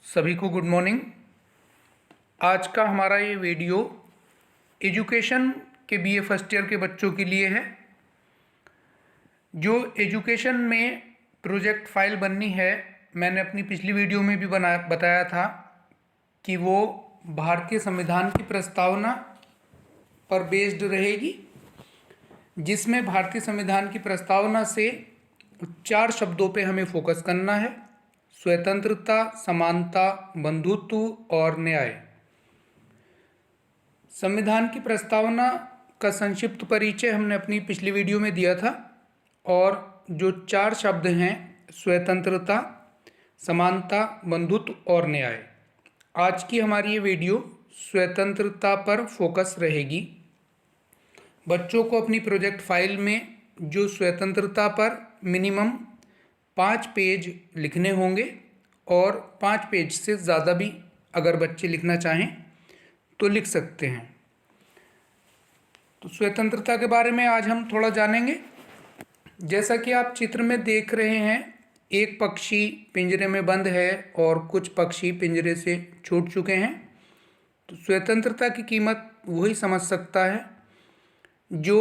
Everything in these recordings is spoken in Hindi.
सभी को गुड मॉर्निंग। आज का हमारा ये वीडियो एजुकेशन के बीए फर्स्ट ईयर के बच्चों के लिए है। जो एजुकेशन में प्रोजेक्ट फाइल बननी है, मैंने अपनी पिछली वीडियो में भी बताया था कि वो भारतीय संविधान की प्रस्तावना पर बेस्ड रहेगी, जिसमें भारतीय संविधान की प्रस्तावना से 4 शब्दों पे हमें फोकस करना है: स्वतंत्रता, समानता, बंधुत्व और न्याय। संविधान की प्रस्तावना का संक्षिप्त परिचय हमने अपनी पिछली वीडियो में दिया था, और जो 4 शब्द हैं स्वतंत्रता, समानता, बंधुत्व और न्याय। आज की हमारी ये वीडियो स्वतंत्रता पर फोकस रहेगी। बच्चों को अपनी प्रोजेक्ट फाइल में जो स्वतंत्रता पर मिनिमम 5 पेज लिखने होंगे, और 5 पेज से ज़्यादा भी अगर बच्चे लिखना चाहें तो लिख सकते हैं। तो स्वतंत्रता के बारे में आज हम थोड़ा जानेंगे। जैसा कि आप चित्र में देख रहे हैं, एक पक्षी पिंजरे में बंद है और कुछ पक्षी पिंजरे से छूट चुके हैं। तो स्वतंत्रता की कीमत वही समझ सकता है जो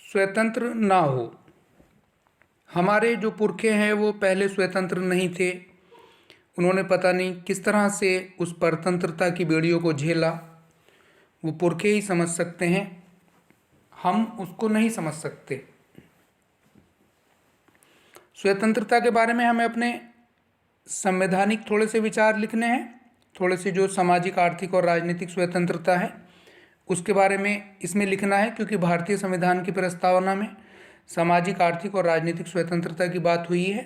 स्वतंत्र ना हो। हमारे जो पुरखे हैं वो पहले स्वतंत्र नहीं थे। उन्होंने पता नहीं किस तरह से उस परतंत्रता की बेड़ियों को झेला। वो पुरखे ही समझ सकते हैं, हम उसको नहीं समझ सकते। स्वतंत्रता के बारे में हमें अपने संवैधानिक थोड़े से विचार लिखने हैं। थोड़े से जो सामाजिक, आर्थिक और राजनीतिक स्वतंत्रता है उसके बारे में इसमें लिखना है, क्योंकि भारतीय संविधान की प्रस्तावना में सामाजिक, आर्थिक और राजनीतिक स्वतंत्रता की बात हुई है।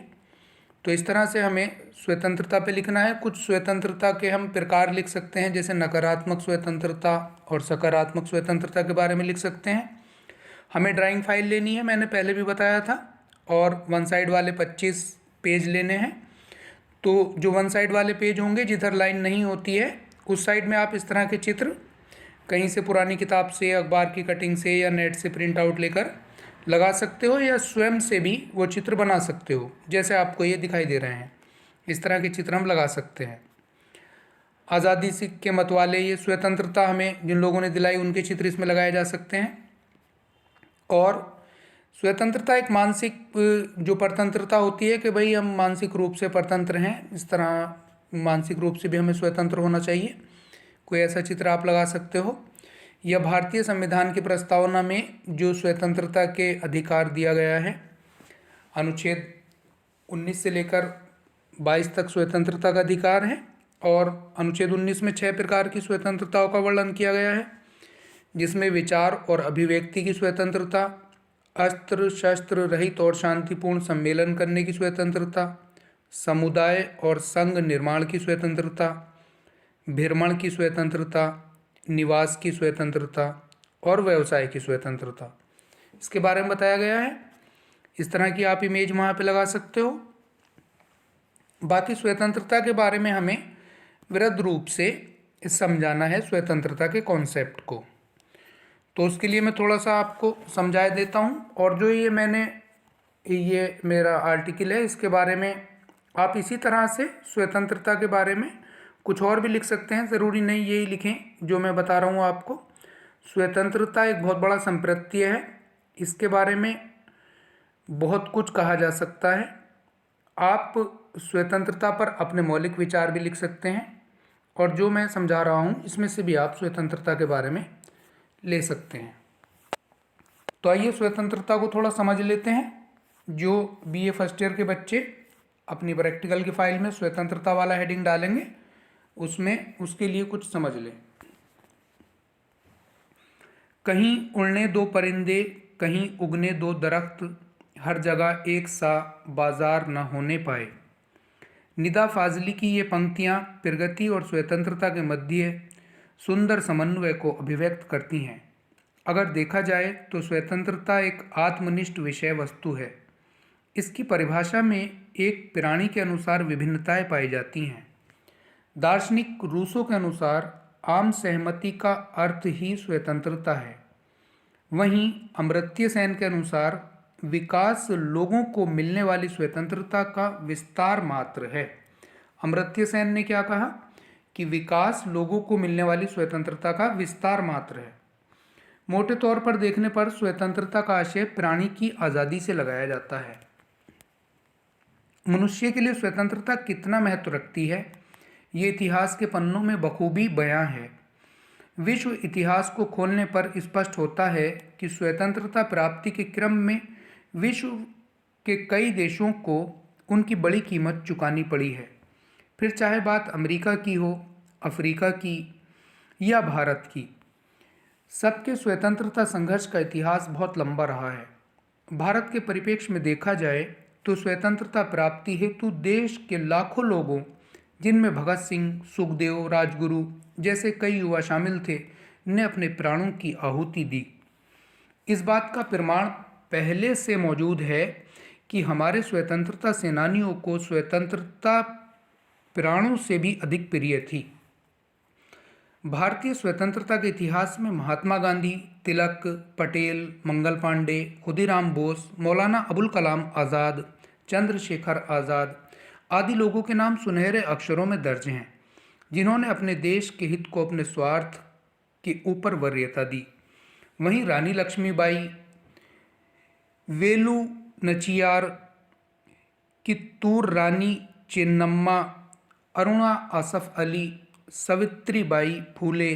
तो इस तरह से हमें स्वतंत्रता पे लिखना है। कुछ स्वतंत्रता के हम प्रकार लिख सकते हैं, जैसे नकारात्मक स्वतंत्रता और सकारात्मक स्वतंत्रता के बारे में लिख सकते हैं। हमें ड्राइंग फाइल लेनी है, मैंने पहले भी बताया था, और वन साइड वाले 25 पेज लेने हैं। तो जो वन साइड वाले पेज होंगे, जिधर लाइन नहीं होती है, उस साइड में आप इस तरह के चित्र कहीं से पुरानी किताब से, अखबार की कटिंग से या नेट से प्रिंट आउट लेकर लगा सकते हो, या स्वयं से भी वो चित्र बना सकते हो। जैसे आपको ये दिखाई दे रहे हैं, इस तरह के चित्र हम लगा सकते हैं। आज़ादी के मतवाले, ये स्वतंत्रता हमें जिन लोगों ने दिलाई, उनके चित्र इसमें लगाए जा सकते हैं। और स्वतंत्रता एक मानसिक जो परतंत्रता होती है कि भाई हम मानसिक रूप से परतंत्र हैं, इस तरह मानसिक रूप से भी हमें स्वतंत्र होना चाहिए। कोई ऐसा चित्र आप लगा सकते हो। यह भारतीय संविधान की प्रस्तावना में जो स्वतंत्रता के अधिकार दिया गया है, अनुच्छेद 19 से लेकर 22 तक स्वतंत्रता का अधिकार है, और अनुच्छेद 19 में 6 प्रकार की स्वतंत्रताओं का वर्णन किया गया है, जिसमें विचार और अभिव्यक्ति की स्वतंत्रता, अस्त्र शस्त्र रहित और शांतिपूर्ण सम्मेलन करने की स्वतंत्रता, समुदाय और संघ निर्माण की स्वतंत्रता, भ्रमण की स्वतंत्रता, निवास की स्वतंत्रता और व्यवसाय की स्वतंत्रता, इसके बारे में बताया गया है। इस तरह की आप इमेज वहाँ पे लगा सकते हो। बाकी स्वतंत्रता के बारे में हमें वृहद रूप से समझाना है, स्वतंत्रता के कॉन्सेप्ट को। तो उसके लिए मैं थोड़ा सा आपको समझा देता हूँ। और जो ये मेरा आर्टिकल है, इसके बारे में आप इसी तरह से स्वतंत्रता के बारे में कुछ और भी लिख सकते हैं। ज़रूरी नहीं यही लिखें जो मैं बता रहा हूँ आपको। स्वतंत्रता एक बहुत बड़ा संप्रत्यय है, इसके बारे में बहुत कुछ कहा जा सकता है। आप स्वतंत्रता पर अपने मौलिक विचार भी लिख सकते हैं, और जो मैं समझा रहा हूँ इसमें से भी आप स्वतंत्रता के बारे में ले सकते हैं। तो आइए स्वतंत्रता को थोड़ा समझ लेते हैं। जो बीए फर्स्ट ईयर के बच्चे अपनी प्रैक्टिकल की फाइल में स्वतंत्रता वाला हेडिंग डालेंगे, उसमें उसके लिए कुछ समझ लें। कहीं उड़ने दो परिंदे, कहीं उगने दो दरख्त, हर जगह एक सा बाजार न होने पाए। निदा फाजली की ये पंक्तियाँ प्रगति और स्वतंत्रता के मध्य सुंदर समन्वय को अभिव्यक्त करती हैं। अगर देखा जाए तो स्वतंत्रता एक आत्मनिष्ठ विषय वस्तु है। इसकी परिभाषा में एक प्राणी के अनुसार विभिन्नताएं पाई जाती हैं। दार्शनिक रूसो के अनुसार आम सहमति का अर्थ ही स्वतंत्रता है। वहीं अमर्त्य सेन के अनुसार विकास लोगों को मिलने वाली स्वतंत्रता का विस्तार मात्र है। अमर्त्य सेन ने क्या कहा कि विकास लोगों को मिलने वाली स्वतंत्रता का विस्तार मात्र है। मोटे तौर पर देखने पर स्वतंत्रता का आशय प्राणी की आज़ादी से लगाया जाता है। मनुष्य के लिए स्वतंत्रता कितना महत्व रखती है, ये इतिहास के पन्नों में बखूबी बयां है। विश्व इतिहास को खोलने पर स्पष्ट होता है कि स्वतंत्रता प्राप्ति के क्रम में विश्व के कई देशों को उनकी बड़ी कीमत चुकानी पड़ी है। फिर चाहे बात अमेरिका की हो, अफ्रीका की या भारत की, सबके स्वतंत्रता संघर्ष का इतिहास बहुत लंबा रहा है। भारत के परिप्रेक्ष्य में देखा जाए तो स्वतंत्रता प्राप्ति हेतु देश के लाखों लोगों, जिनमें भगत सिंह, सुखदेव, राजगुरु जैसे कई युवा शामिल थे, ने अपने प्राणों की आहुति दी। इस बात का प्रमाण पहले से मौजूद है कि हमारे स्वतंत्रता सेनानियों को स्वतंत्रता प्राणों से भी अधिक प्रिय थी। भारतीय स्वतंत्रता के इतिहास में महात्मा गांधी, तिलक, पटेल, मंगल पांडे, खुदीराम बोस, मौलाना अबुल कलाम आज़ाद, चंद्रशेखर आज़ाद आदि लोगों के नाम सुनहरे अक्षरों में दर्ज हैं, जिन्होंने अपने देश के हित को अपने स्वार्थ के ऊपर वरीयता दी। वहीं रानी लक्ष्मीबाई, वेलु नचियार, कित्तूर रानी चेन्नम्मा, अरुणा आसफ अली, सावित्रीबाई फूले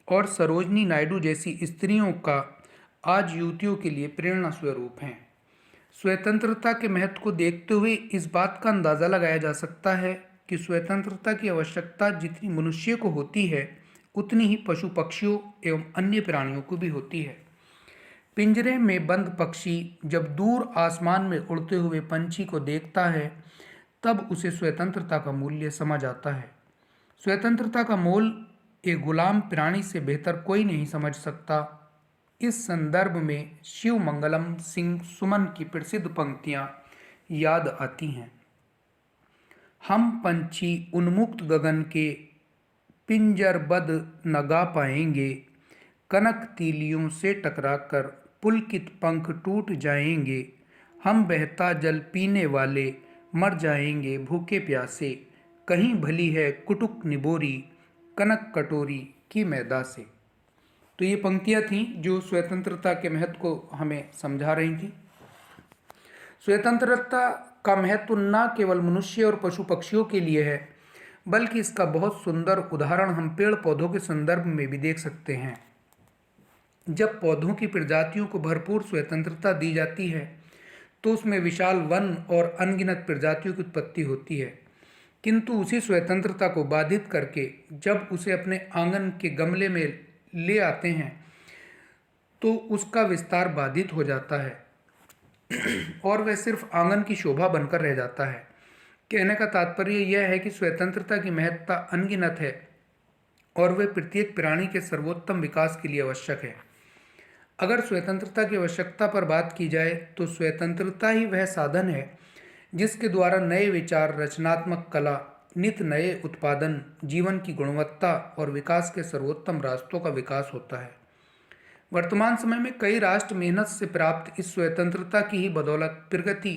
और सरोजनी नायडू जैसी स्त्रियों का आज युवतियों के लिए प्रेरणा स्वरूप हैं। स्वतंत्रता के महत्व को देखते हुए इस बात का अंदाज़ा लगाया जा सकता है कि स्वतंत्रता की आवश्यकता जितनी मनुष्य को होती है, उतनी ही पशु पक्षियों एवं अन्य प्राणियों को भी होती है। पिंजरे में बंद पक्षी जब दूर आसमान में उड़ते हुए पंछी को देखता है, तब उसे स्वतंत्रता का मूल्य समझ आता है। स्वतंत्रता का मोल एक गुलाम प्राणी से बेहतर कोई नहीं समझ सकता। इस संदर्भ में शिव मंगलम सिंह सुमन की प्रसिद्ध पंक्तियां याद आती हैं। हम पंछी उन्मुक्त गगन के पिंजरबद्ध न गा पाएंगे, कनक तीलियों से टकराकर पुलकित पंख टूट जाएंगे। हम बहता जल पीने वाले मर जाएंगे भूखे प्यासे, कहीं भली है कुटुक निबोरी कनक कटोरी की मैदा से। तो ये पंक्तियाँ थीं जो स्वतंत्रता के महत्व को हमें समझा रही थी। स्वतंत्रता का महत्व न केवल मनुष्य और पशु पक्षियों के लिए है, बल्कि इसका बहुत सुंदर उदाहरण हम पेड़ पौधों के संदर्भ में भी देख सकते हैं। जब पौधों की प्रजातियों को भरपूर स्वतंत्रता दी जाती है, तो उसमें विशाल वन और अनगिनत प्रजातियों की उत्पत्ति होती है। किंतु उसी स्वतंत्रता को बाधित करके जब उसे अपने आंगन के गमले में ले आते हैं, तो उसका विस्तार बाधित हो जाता है और वह सिर्फ आंगन की शोभा बनकर रह जाता है। कहने का तात्पर्य यह है कि स्वतंत्रता की महत्ता अनगिनत है और वह प्रत्येक प्राणी के सर्वोत्तम विकास के लिए आवश्यक है। अगर स्वतंत्रता की आवश्यकता पर बात की जाए तो स्वतंत्रता ही वह साधन है जिसके द्वारा नए विचार, रचनात्मक कला, नित नए उत्पादन, जीवन की गुणवत्ता और विकास के सर्वोत्तम रास्तों का विकास होता है। वर्तमान समय में कई राष्ट्र मेहनत से प्राप्त इस स्वतंत्रता की ही बदौलत प्रगति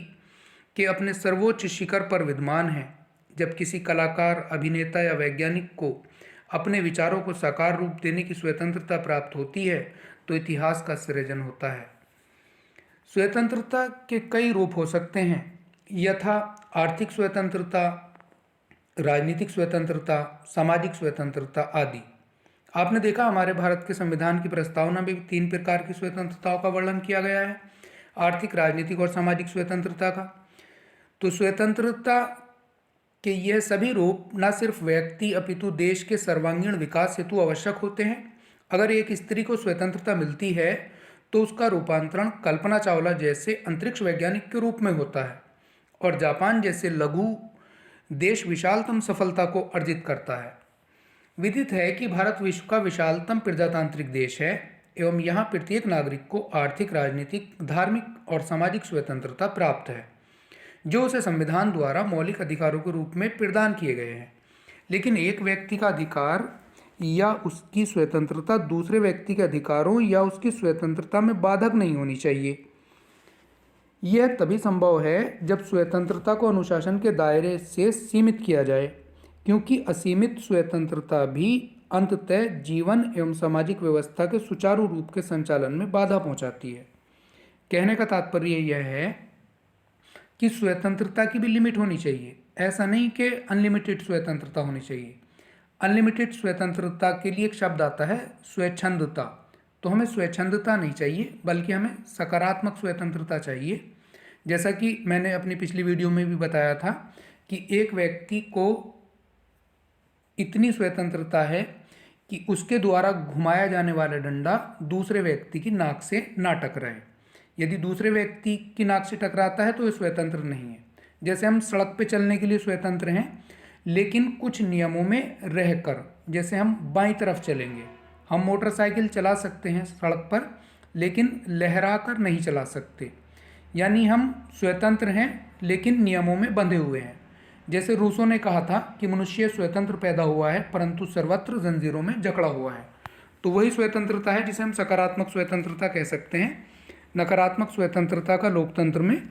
के अपने सर्वोच्च शिखर पर विद्यमान हैं। जब किसी कलाकार, अभिनेता या वैज्ञानिक को अपने विचारों को साकार रूप देने की स्वतंत्रता प्राप्त होती है, तो इतिहास का सृजन होता है। स्वतंत्रता के कई रूप हो सकते हैं, यथा आर्थिक स्वतंत्रता, राजनीतिक स्वतंत्रता, सामाजिक स्वतंत्रता आदि। आपने देखा हमारे भारत के संविधान की प्रस्तावना में भी 3 प्रकार की स्वतंत्रताओं का वर्णन किया गया है, आर्थिक, राजनीतिक और सामाजिक स्वतंत्रता का। तो स्वतंत्रता के यह सभी रूप न सिर्फ व्यक्ति अपितु देश के सर्वांगीण विकास हेतु आवश्यक होते हैं। अगर एक स्त्री को स्वतंत्रता मिलती है तो उसका रूपांतरण कल्पना चावला जैसे अंतरिक्ष वैज्ञानिक के रूप में होता है और जापान जैसे लघु देश विशालतम सफलता को अर्जित करता है। विदित है कि भारत विश्व का विशालतम प्रजातांत्रिक देश है एवं यहाँ प्रत्येक नागरिक को आर्थिक, राजनीतिक, धार्मिक और सामाजिक स्वतंत्रता प्राप्त है, जो उसे संविधान द्वारा मौलिक अधिकारों के रूप में प्रदान किए गए हैं। लेकिन एक व्यक्ति का अधिकार या उसकी स्वतंत्रता दूसरे व्यक्ति के अधिकारों या उसकी स्वतंत्रता में बाधक नहीं होनी चाहिए। यह तभी संभव है जब स्वतंत्रता को अनुशासन के दायरे से सीमित किया जाए, क्योंकि असीमित स्वतंत्रता भी अंततः जीवन एवं सामाजिक व्यवस्था के सुचारू रूप के संचालन में बाधा पहुंचाती है। कहने का तात्पर्य यह है कि स्वतंत्रता की भी लिमिट होनी चाहिए। ऐसा नहीं कि अनलिमिटेड स्वतंत्रता होनी चाहिए। अनलिमिटेड स्वतंत्रता के लिए एक शब्द आता है स्वच्छंदता। तो हमें स्वच्छंदता नहीं चाहिए, बल्कि हमें सकारात्मक स्वतंत्रता चाहिए। जैसा कि मैंने अपनी पिछली वीडियो में भी बताया था कि एक व्यक्ति को इतनी स्वतंत्रता है कि उसके द्वारा घुमाया जाने वाला डंडा दूसरे व्यक्ति की नाक से ना टकराए। यदि दूसरे व्यक्ति की नाक से टकराता है तो ये स्वतंत्र नहीं है। जैसे हम सड़क पे चलने के लिए स्वतंत्र हैं, लेकिन कुछ नियमों में रहकर। जैसे हम बाईं तरफ चलेंगे, हम मोटरसाइकिल चला सकते हैं सड़क पर, लेकिन लहरा कर नहीं चला सकते। यानी हम स्वतंत्र हैं लेकिन नियमों में बंधे हुए हैं। जैसे रूसो ने कहा था कि मनुष्य स्वतंत्र पैदा हुआ है परंतु सर्वत्र जंजीरों में जकड़ा हुआ है। तो वही स्वतंत्रता है जिसे हम सकारात्मक स्वतंत्रता कह सकते हैं। नकारात्मक स्वतंत्रता का लोकतंत्र में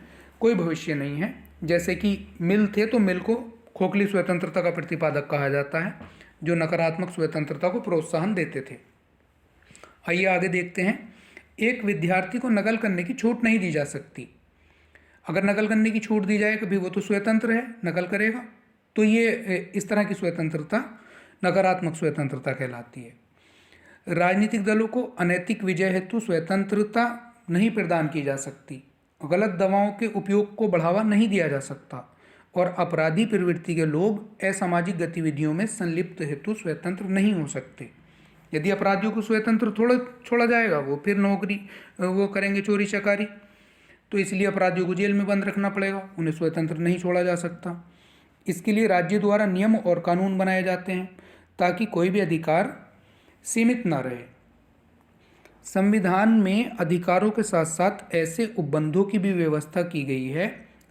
कोई भविष्य नहीं है। जैसे कि मिल थे तो मिल को खोखली स्वतंत्रता का प्रतिपादक कहा जाता है, जो नकारात्मक स्वतंत्रता को प्रोत्साहन देते थे। आइए आगे देखते हैं। एक विद्यार्थी को नकल करने की छूट नहीं दी जा सकती। अगर नकल करने की छूट दी जाए कभी, वो तो स्वतंत्र है, नकल करेगा। तो ये इस तरह की स्वतंत्रता नकारात्मक स्वतंत्रता कहलाती है। राजनीतिक दलों को अनैतिक विजय हेतु स्वतंत्रता नहीं प्रदान की जा सकती। गलत दवाओं के उपयोग को बढ़ावा नहीं दिया जा सकता और अपराधी प्रवृत्ति के लोग असामाजिक गतिविधियों में संलिप्त हेतु स्वतंत्र नहीं हो सकते। यदि अपराधियों को स्वतंत्र छोड़ा जाएगा, वो फिर नौकरी वो करेंगे, चोरी चकारी। तो इसलिए अपराधियों को जेल में बंद रखना पड़ेगा, उन्हें स्वतंत्र नहीं छोड़ा जा सकता। इसके लिए राज्य द्वारा नियम और कानून बनाए जाते हैं ताकि कोई भी अधिकार सीमित ना रहे। संविधान में अधिकारों के साथ साथ ऐसे उपबंधों की भी व्यवस्था की गई है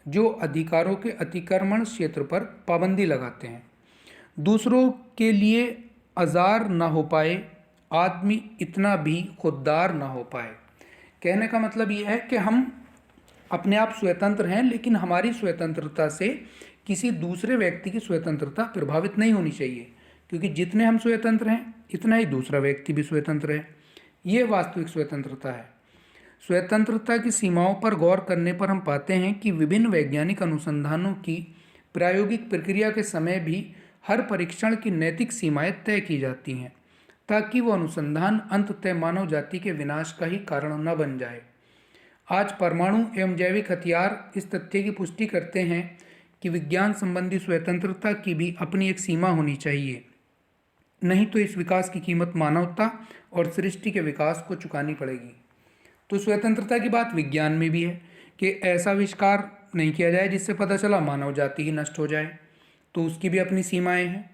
जो अधिकारों के अतिक्रमण क्षेत्र पर पाबंदी लगाते हैं। दूसरों के लिए आज़ार ना हो पाए, आदमी इतना भी खुददार ना हो पाए। कहने का मतलब यह है कि हम अपने आप स्वतंत्र हैं, लेकिन हमारी स्वतंत्रता से किसी दूसरे व्यक्ति की स्वतंत्रता प्रभावित नहीं होनी चाहिए, क्योंकि जितने हम स्वतंत्र हैं इतना ही दूसरा व्यक्ति भी स्वतंत्र है। ये वास्तविक स्वतंत्रता है। स्वतंत्रता की सीमाओं पर गौर करने पर हम पाते हैं कि विभिन्न वैज्ञानिक अनुसंधानों की प्रायोगिक प्रक्रिया के समय भी हर परीक्षण की नैतिक सीमाएं तय की जाती हैं ताकि वह अनुसंधान अंततः मानव जाति के विनाश का ही कारण न बन जाए। आज परमाणु एवं जैविक हथियार इस तथ्य की पुष्टि करते हैं कि विज्ञान संबंधी स्वतंत्रता की भी अपनी एक सीमा होनी चाहिए, नहीं तो इस विकास की कीमत मानवता और सृष्टि के विकास को चुकानी पड़ेगी। तो स्वतंत्रता की बात विज्ञान में भी है कि ऐसा आविष्कार नहीं किया जाए जिससे पता चला मानव जाति ही नष्ट हो जाए, तो उसकी भी अपनी सीमाएं हैं।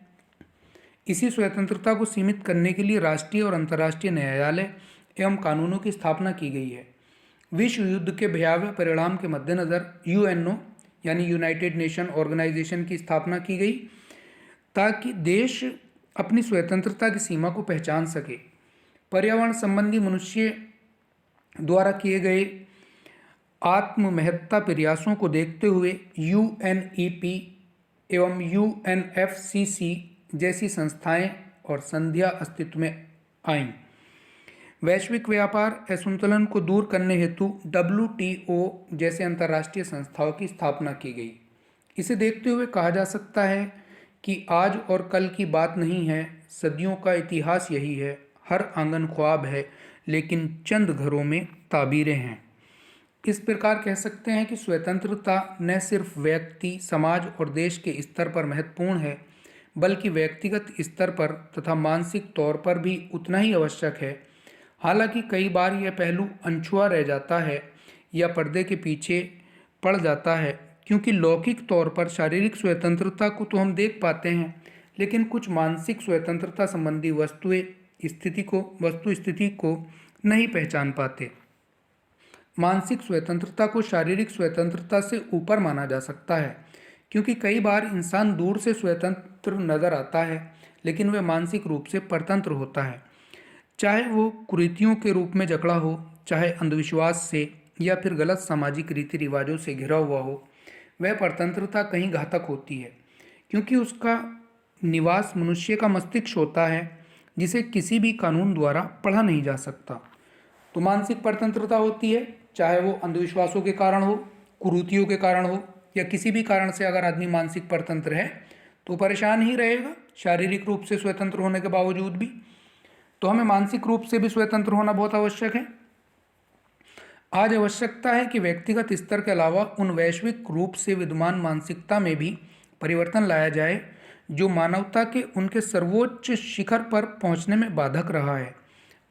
इसी स्वतंत्रता को सीमित करने के लिए राष्ट्रीय और अंतर्राष्ट्रीय न्यायालय एवं कानूनों की स्थापना की गई है। विश्व युद्ध के भयावह परिणाम के मद्देनज़र यूएनओ यानी यूनाइटेड नेशन ऑर्गेनाइजेशन की स्थापना की गई ताकि देश अपनी स्वतंत्रता की सीमा को पहचान सके। पर्यावरण संबंधी मनुष्य द्वारा किए गए आत्ममहत्ता प्रयासों को देखते हुए यूएनईपी एवं यूएनएफसीसी जैसी संस्थाएं और संधियां अस्तित्व में आईं। वैश्विक व्यापार असंतुलन को दूर करने हेतु डब्ल्यूटीओ जैसे अंतर्राष्ट्रीय संस्थाओं की स्थापना की गई। इसे देखते हुए कहा जा सकता है कि आज और कल की बात नहीं है, सदियों का इतिहास यही है। हर आंगन ख्वाब है लेकिन चंद घरों में ताबीरें हैं। इस प्रकार कह सकते हैं कि स्वतंत्रता न सिर्फ व्यक्ति, समाज और देश के स्तर पर महत्वपूर्ण है, बल्कि व्यक्तिगत स्तर पर तथा मानसिक तौर पर भी उतना ही आवश्यक है। हालांकि कई बार यह पहलू अनछुआ रह जाता है या पर्दे के पीछे पड़ जाता है, क्योंकि लौकिक तौर पर शारीरिक स्वतंत्रता को तो हम देख पाते हैं, लेकिन कुछ मानसिक स्वतंत्रता संबंधी वस्तु स्थिति को नहीं पहचान पाते। मानसिक स्वतंत्रता को शारीरिक स्वतंत्रता से ऊपर माना जा सकता है, क्योंकि कई बार इंसान दूर से स्वतंत्र नजर आता है लेकिन वह मानसिक रूप से परतंत्र होता है, चाहे वो कुरीतियों के रूप में जकड़ा हो, चाहे अंधविश्वास से या फिर गलत सामाजिक रीति रिवाजों से घिरा हुआ हो, वह परतंत्रता कहीं घातक होती है, क्योंकि उसका निवास मनुष्य का मस्तिष्क होता है, जिसे किसी भी कानून द्वारा पढ़ा नहीं जा सकता। तो मानसिक परतंत्रता होती है, चाहे वो अंधविश्वासों के कारण हो, कुरीतियों के कारण हो, या किसी भी कारण से अगर आदमी मानसिक परतंत्र है तो परेशान ही रहेगा, शारीरिक रूप से स्वतंत्र होने के बावजूद भी। तो हमें मानसिक रूप से भी स्वतंत्र होना बहुत आवश्यक है। आज आवश्यकता है कि व्यक्तिगत स्तर के अलावा उन वैश्विक रूप से विद्यमान मानसिकता में भी परिवर्तन लाया जाए जो मानवता के उनके सर्वोच्च शिखर पर पहुंचने में बाधक रहा है।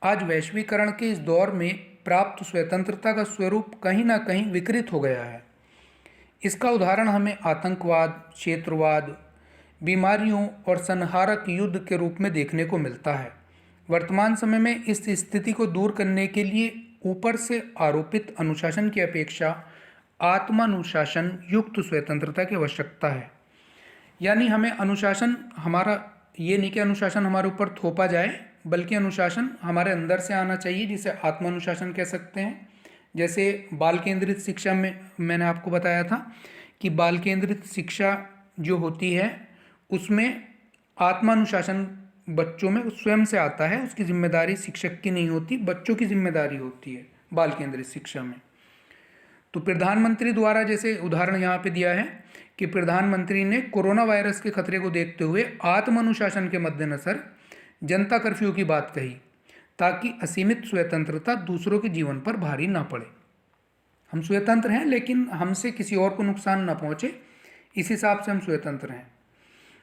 आज वैश्वीकरण के इस दौर में प्राप्त स्वतंत्रता का स्वरूप कहीं ना कहीं विकृत हो गया है। इसका उदाहरण हमें आतंकवाद, क्षेत्रवाद, बीमारियों और संहारक युद्ध के रूप में देखने को मिलता है। वर्तमान समय में इस स्थिति को दूर करने के लिए ऊपर से आरोपित अनुशासन की अपेक्षा आत्मानुशासन युक्त स्वतंत्रता की आवश्यकता है। यानी हमें अनुशासन, हमारा ये नहीं कि अनुशासन हमारे ऊपर थोपा जाए, बल्कि अनुशासन हमारे अंदर से आना चाहिए, जिसे आत्मानुशासन कह सकते हैं। जैसे बाल केंद्रित शिक्षा में मैंने आपको बताया था कि बाल केंद्रित शिक्षा जो होती है उसमें आत्मानुशासन बच्चों में स्वयं से आता है, उसकी जिम्मेदारी शिक्षक की नहीं होती, बच्चों की जिम्मेदारी होती है बाल केंद्रित शिक्षा में। तो प्रधानमंत्री द्वारा जैसे उदाहरण यहाँ पे दिया है कि प्रधानमंत्री ने कोरोना वायरस के खतरे को देखते हुए आत्मानुशासन के मद्देनजर जनता कर्फ्यू की बात कही, ताकि असीमित स्वतंत्रता दूसरों के जीवन पर भारी ना पड़े। हम स्वतंत्र हैं, लेकिन हमसे किसी और को नुकसान ना पहुँचे, इस हिसाब से हम स्वतंत्र हैं।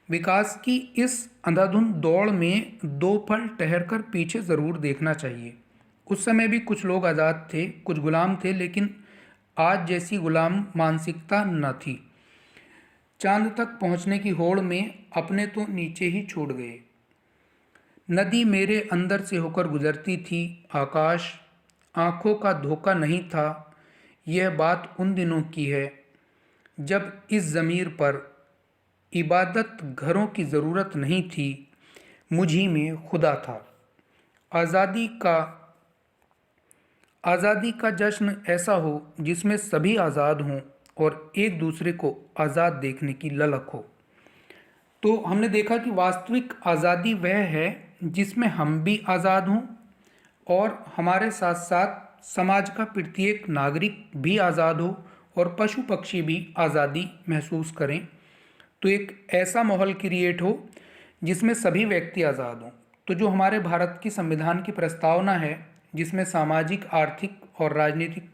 विकास की इस अंधाधुंध दौड़ में दो पल ठहर कर पीछे ज़रूर देखना चाहिए। उस समय भी कुछ लोग आज़ाद थे, कुछ गुलाम थे, लेकिन आज जैसी गुलाम मानसिकता न थी। चांद तक पहुंचने की होड़ में अपने तो नीचे ही छोड़ गए। नदी मेरे अंदर से होकर गुजरती थी, आकाश आँखों का धोखा नहीं था। यह बात उन दिनों की है जब इस ज़मीर पर इबादत घरों की ज़रूरत नहीं थी, मुझी में खुदा था। आज़ादी का जश्न ऐसा हो जिसमें सभी आज़ाद हों और एक दूसरे को आज़ाद देखने की ललक हो। तो हमने देखा कि वास्तविक आज़ादी वह है जिसमें हम भी आज़ाद हों और हमारे साथ साथ समाज का प्रत्येक नागरिक भी आज़ाद हो और पशु पक्षी भी आज़ादी महसूस करें। तो एक ऐसा माहौल क्रिएट हो जिसमें सभी व्यक्ति आज़ाद हों। तो जो हमारे भारत की संविधान की प्रस्तावना है, जिसमें सामाजिक, आर्थिक और राजनीतिक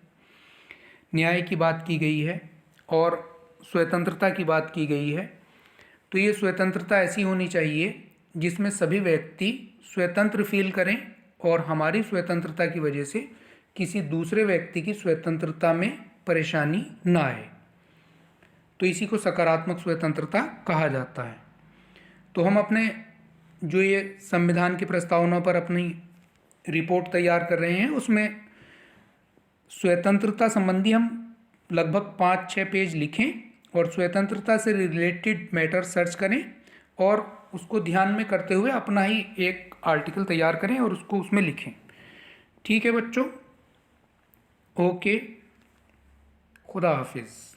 न्याय की बात की गई है और स्वतंत्रता की बात की गई है, तो ये स्वतंत्रता ऐसी होनी चाहिए जिसमें सभी व्यक्ति स्वतंत्र फील करें और हमारी स्वतंत्रता की वजह से किसी दूसरे व्यक्ति की स्वतंत्रता में परेशानी ना आए। तो इसी को सकारात्मक स्वतंत्रता कहा जाता है। तो हम अपने जो ये संविधान की प्रस्तावना पर अपनी रिपोर्ट तैयार कर रहे हैं, उसमें स्वतंत्रता संबंधी हम लगभग 5-6 पेज लिखें और स्वतंत्रता से रिलेटेड मैटर सर्च करें और उसको ध्यान में करते हुए अपना ही एक आर्टिकल तैयार करें और उसको उसमें लिखें। ठीक है बच्चों, ओके, खुदा हाफिज़।